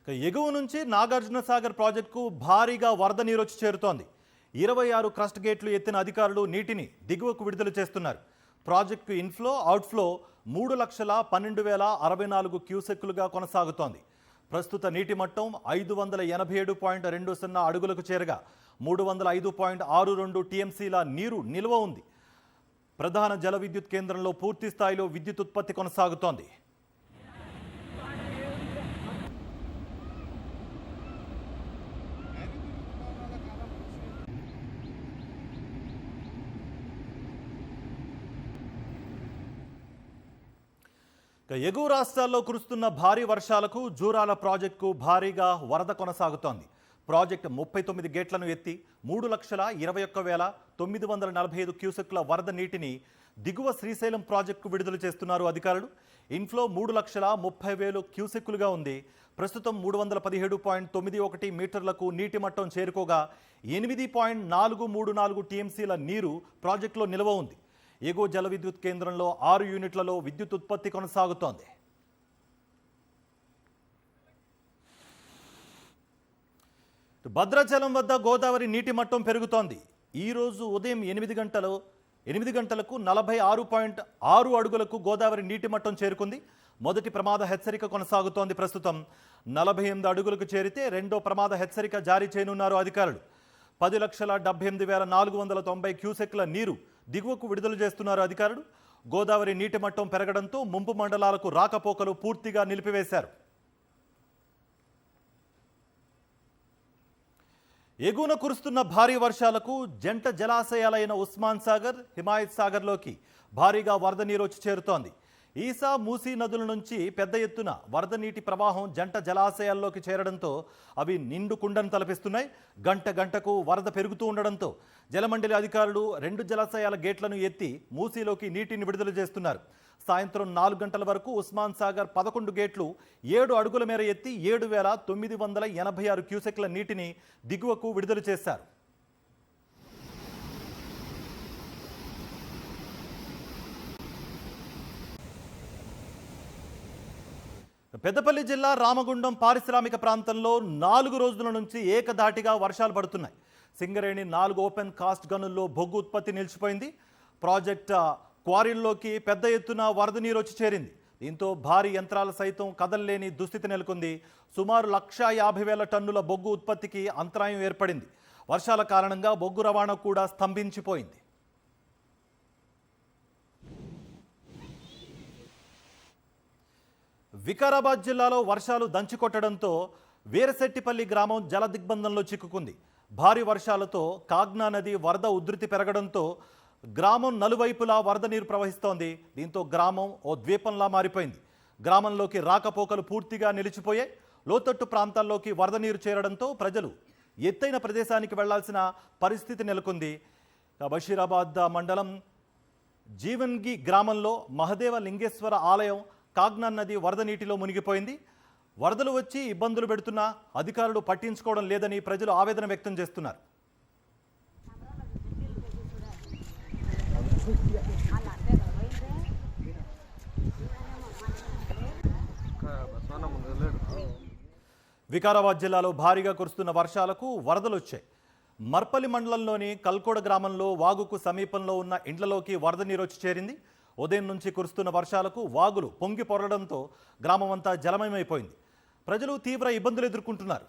ఎగువ నుంచి నాగార్జున సాగర్ ప్రాజెక్టుకు భారీగా వరద నీరు వచ్చి చేరుతోంది. 26 క్రస్ట్ గేట్లు ఎత్తిన అధికారులు నీటిని దిగువకు విడుదల చేస్తున్నారు. ప్రాజెక్టుకు ఇన్ఫ్లో అవుట్ఫ్లో 3,12,064 క్యూసెక్కులుగా కొనసాగుతోంది. ప్రస్తుత నీటి మట్టం 587.20 అడుగులకు చేరగా 305.62 టీఎంసీల నీరు నిల్వ ఉంది. ప్రధాన జల విద్యుత్ కేంద్రంలో పూర్తి స్థాయిలో విద్యుత్ ఉత్పత్తి కొనసాగుతోంది. ఎగువ రాష్ట్రాల్లో కురుస్తున్న భారీ వర్షాలకు జూరాల ప్రాజెక్టుకు భారీగా వరద కొనసాగుతోంది. ప్రాజెక్టు 39 గేట్లను ఎత్తి 3,21,945 క్యూసెక్ల వరద నీటిని దిగువ శ్రీశైలం ప్రాజెక్టుకు విడుదల చేస్తున్నారు అధికారులు. ఇన్ఫ్లో 3,30,000 క్యూసెక్కులుగా ఉంది. ప్రస్తుతం 317.91 మీటర్లకు నీటి మట్టం చేరుకోగా 8.434 టీఎంసీల నీరు ప్రాజెక్టులో నిల్వ ఉంది. ఎగువ జల విద్యుత్ కేంద్రంలో 6 యూనిట్లలో విద్యుత్ ఉత్పత్తి కొనసాగుతోంది. భద్రాచలం వద్ద గోదావరి నీటి మట్టం పెరుగుతోంది. ఈరోజు ఉదయం 8 గంటలకు 46.6 అడుగులకు గోదావరి నీటి మట్టం చేరుకుంది. మొదటి ప్రమాద హెచ్చరిక కొనసాగుతోంది. ప్రస్తుతం 48 అడుగులకు చేరితే రెండో ప్రమాద హెచ్చరిక జారీ చేయనున్నారు అధికారులు. 10,78,490 క్యూసెక్ల నీరు దిగువకు విడుదల చేస్తున్నారు అధికారులు. గోదావరి నీటి మట్టం పెరగడంతో ముంపు మండలాలకు రాకపోకలు పూర్తిగా నిలిపివేశారు. ఎగువన కురుస్తున్న భారీ వర్షాలకు జంట జలాశయాలైన ఉస్మాన్ సాగర్, హిమాయత్ సాగర్లోకి భారీగా వరద నీరు వచ్చి చేరుతోంది. ఈసా, మూసీ నదుల నుంచి పెద్ద ఎత్తున వరద నీటి ప్రవాహం జంట జలాశయాల్లోకి చేరడంతో అవి నిండు కుండను తలపిస్తున్నాయి. గంటకు వరద పెరుగుతూ ఉండడంతో జలమండలి అధికారులు 2 జలాశయాల గేట్లను ఎత్తి మూసీలోకి నీటిని విడుదల చేస్తున్నారు. సాయంత్రం 4 గంటల వరకు ఉస్మాన్ సాగర్ 11 గేట్లు 7 అడుగుల మేర ఎత్తి 7,986 క్యూసెక్ల నీటిని దిగువకు విడుదల చేశారు. పెద్దపల్లి జిల్లా రామగుండం పారిశ్రామిక ప్రాంతంలో 4 రోజుల నుంచి ఏకధాటిగా వర్షాలు పడుతున్నాయి. సింగరేణి 4 ఓపెన్ కాస్ట్ గనుల్లో బొగ్గు ఉత్పత్తి నిలిచిపోయింది. ప్రాజెక్ట్ క్వారీల్లోకి పెద్ద ఎత్తున వరద నీరు వచ్చి చేరింది. దీంతో భారీ యంత్రాలు సైతం కదలలేని దుస్థితి నెలకొంది. సుమారు 1,50,000 టన్నుల బొగ్గు ఉత్పత్తికి అంతరాయం ఏర్పడింది. వర్షాల కారణంగా బొగ్గు రవాణా కూడా స్తంభించిపోయింది. వికారాబాద్ జిల్లాలో వర్షాలు దంచికొట్టడంతో వీరశెట్టిపల్లి గ్రామం జల దిగ్బంధంలో చిక్కుకుంది. భారీ వర్షాలతో కాగ్నా నది వరద ఉధృతి పెరగడంతో గ్రామం నలువైపులా వరద నీరు ప్రవహిస్తోంది. దీంతో గ్రామం ఓ ద్వీపంలా మారిపోయింది. గ్రామంలోకి రాకపోకలు పూర్తిగా నిలిచిపోయాయి. లోతట్టు ప్రాంతాల్లోకి వరద నీరు చేరడంతో ప్రజలు ఎత్తైన ప్రదేశానికి వెళ్లాల్సిన పరిస్థితి నెలకొంది. బషీరాబాద్ మండలం జీవన్గి గ్రామంలో మహదేవ లింగేశ్వర ఆలయం కాగ్నా నది వరద నీటిలో మునిగిపోయింది. వరదలు వచ్చి ఇబ్బందులు పెడుతున్నా అధికారులు పట్టించుకోవడం లేదని ప్రజలు ఆవేదన వ్యక్తం చేస్తున్నారు. వికారాబాద్ జిల్లాలో భారీగా కురుస్తున్న వర్షాలకు వరదలు వచ్చాయి. మర్పల్లి మండలంలోని కల్కోడ గ్రామంలో వాగుకు సమీపంలో ఉన్న ఇండ్లలోకి వరద నీరు వచ్చి చేరింది. ఉదయం నుంచి కురుస్తున్న వర్షాలకు వాగులు పొంగి పొరలడంతో గ్రామం అంతా జలమయమైపోయింది. ప్రజలు తీవ్ర ఇబ్బందులు ఎదుర్కొంటున్నారు.